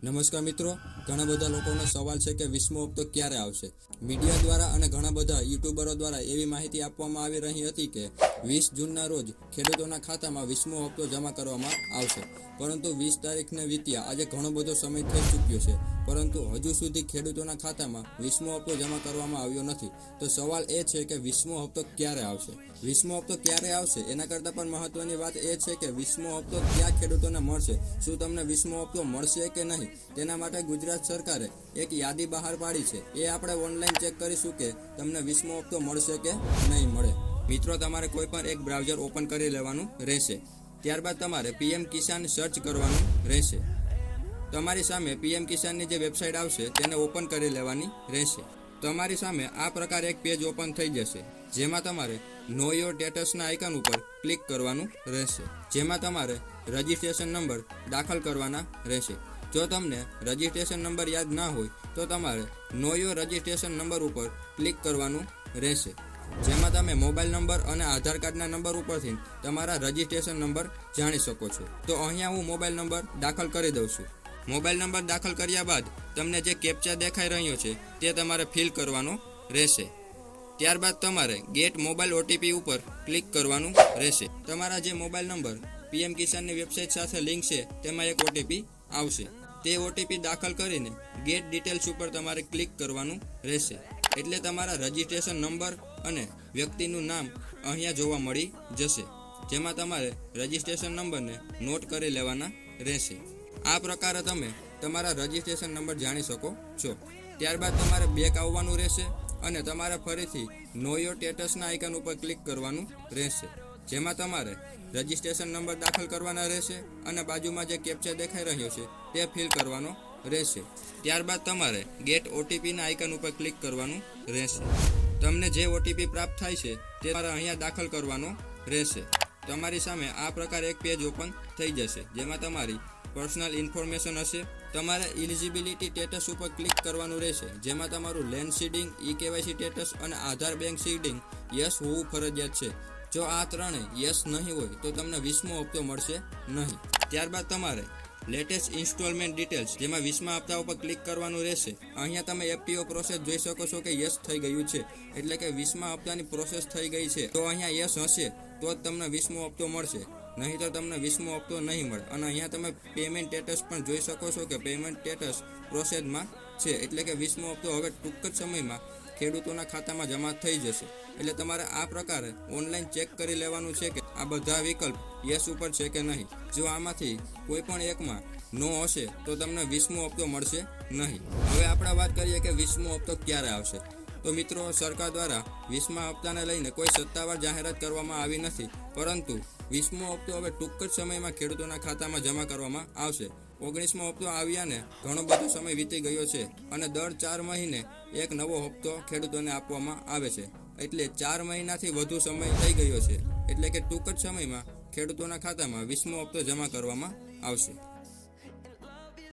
નમસ્કાર મિત્રો, ઘણા બધા લોકોનો સવાલ છે કે વીસમો હપ્તો ક્યારે આવશે। મીડિયા દ્વારા અને ઘણા બધા યુટ્યુબરો દ્વારા એવી માહિતી આપવામાં આવી રહી હતી કે 20 જૂનના રોજ ખેડૂતોના ખાતામાં વીસમો હપ્તો જમા કરવામાં આવશે, પરંતુ 20 તારીખને વીત્યા આજે ઘણો બધો સમય થઈ ચૂક્યો છે, પરંતુ હજુ સુધી ખેડૂતોના ખાતામાં વીસમો હપ્તો જમા કરવામાં આવ્યો નથી। તો સવાલ એ છે કે વીસમો હપ્તો ક્યારે આવશે। વીસમો હપ્તો ક્યારે આવશે એના કરતાં પણ મહત્વની વાત એ છે કે વીસમો હપ્તો ક્યાં ખેડૂતોને મળશે, શું તમને વીસમો હપ્તો મળશે કે નહીં। તેના માટે ગુજરાત સરકારે એક યાદી બહાર પાડી છે, એ આપણે ઓનલાઈન ચેક કરીશું કે તમને વીસમો હપ્તો મળશે કે નહીં મળે। મિત્રો, તમારે કોઈ પણ એક બ્રાઉઝર ઓપન કરી લેવાનું રહેશે, ત્યારબાદ તમારે પીએમ કિસાન સર્ચ કરવાનું રહેશે। તમારી સામે પીએમ કિસાનની જે વેબસાઇટ આવશે તેને ઓપન કરી લેવાની રહેશે। તમારી સામે આ પ્રકારે એક પેજ ઓપન થઈ જશે, જેમાં તમારે નો યોર સ્ટેટસના આઇકન ઉપર ક્લિક કરવાનું રહેશે, જેમાં તમારે રજિસ્ટ્રેશન નંબર દાખલ કરવાના રહેશે। જો તમને રજિસ્ટ્રેશન નંબર યાદ ના હોય તો તમારે નો યોર રજિસ્ટ્રેશન નંબર ઉપર ક્લિક કરવાનું રહેશે, જેમાં તમે મોબાઈલ નંબર અને આધાર કાર્ડના નંબર ઉપરથી તમારા રજિસ્ટ્રેશન નંબર જાણી શકો છો। તો અહીંયા હું મોબાઈલ નંબર દાખલ કરી દઉં છું। મોબાઈલ નંબર દાખલ કર્યા બાદ તમને જે કેપ્ચા દેખાઈ રહ્યો છે તે તમારે ફિલ કરવાનો રહેશે। ત્યારબાદ તમારે ગેટ મોબાઈલ ઓટીપી ઉપર ક્લિક કરવાનું રહેશે। તમારા જે મોબાઈલ નંબર પીએમ કિસાનની વેબસાઇટ સાથે લિંક છે તેમાં એક ઓટીપી આવશે, તે ઓટીપી દાખલ કરીને ગેટ ડિટેલ્સ ઉપર તમારે ક્લિક કરવાનું રહેશે, એટલે તમારા રજિસ્ટ્રેશન નંબર અને વ્યક્તિનું નામ અહીંયા જોવા મળી જશે, જેમાં તમારે રજિસ્ટ્રેશન નંબરને નોટ કરી લેવાના રહેશે। આ પ્રકારે તમે તમારા રજિસ્ટ્રેશન નંબર જાણી શકો છો। ત્યારબાદ તમારે બેક આવવાનું રહેશે અને તમારે ફરીથી નો યોર સ્ટેટસના આઇકન ઉપર ક્લિક કરવાનું રહેશે, જેમાં તમારે રજિસ્ટ્રેશન નંબર દાખલ કરવાના રહેશે અને બાજુમાં જે કેપ્ચા દેખાઈ રહ્યો છે તે ફિલ કરવાનો રહેશે। ત્યારબાદ તમારે ગેટ ઓટીપીના આઇકન ઉપર ક્લિક કરવાનું રહેશે। તમને જે ઓટીપી પ્રાપ્ત થાય છે તે તમારે અહીંયા દાખલ કરવાનો રહેશે। તમારી સામે આ પ્રકારે એક પેજ ઓપન થઈ જશે, જેમાં તમારી પર્સનલ ઇન્ફોર્મેશન હશે। તમારે એલિજિબિલિટી સ્ટેટસ ઉપર ક્લિક કરવાનું રહેશે, જેમાં તમારું લેન્ડ સીડિંગ, કેવાયસી સ્ટેટસ અને આધાર બેંક સીડિંગ યસ હોવું ફરજિયાત છે। જો આ ત્રણેય યસ નહીં હોય તો તમને વીસમો હપ્તો મળશે નહીં। ત્યારબાદ તમારે લેટેસ્ટ ઇન્સ્ટોલમેન્ટ ડિટેલ્સ, જેમાં 20મા હપ્તા ઉપર ક્લિક કરવાનું રહેશે। અહીંયા તમે એફટીઓ પ્રોસેસ જોઈ શકો છો કે યસ થઈ ગયું છે, એટલે કે 20મા હપ્તાની પ્રોસેસ થઈ ગઈ છે। તો અહીંયા યસ હશે તો જ તમને 20મો હપ્તો મળશે, નહીં તો તમને 20મો હપ્તો નહીં મળે। અને અહીંયા તમે પેમેન્ટ સ્ટેટસ પણ જોઈ શકો છો કે પેમેન્ટ સ્ટેટસ પ્રોસેસમાં છે, એટલે કે 20મો હપ્તો હવે ટૂંક જ સમયમાં ખેડૂતોના ખાતામાં જમા થઈ જશે। એટલે તમારે આ પ્રકારે ઓનલાઈન ચેક કરી લેવાનું છે કે આ બધા વિકલ્પ યસ ઉપર છે કે નહીં। જો આમાંથી કોઈ પણ એકમાં નો હશે તો તમને 20મો હપ્તો મળશે નહીં। હવે આપણે વાત કરીએ કે 20મો હપ્તો ક્યારે આવશે। તો મિત્રો, સરકાર દ્વારા 20મા હપ્તાને લઈને કોઈ સત્તાવાર જાહેરાત કરવામાં આવી નથી, પરંતુ 20મો હપ્તો હવે ટૂંક જ સમયમાં ખેડૂતોના ખાતામાં જમા કરવામાં આવશે। 19મો હપ્તો આવ્યાને ઘણો બધો સમય વીતી ગયો છે અને દર 4 મહિને એક નવો હપ્તો ખેડૂતોને આપવામાં આવે છે, એટલે 4 મહિનાથી વધુ સમય થઈ ગયો છે, એટલે કે ટૂંક જ સમયમાં ખેડૂતોના ખાતામાં 20મો હપ્તો જમા કરવામાં આવશે।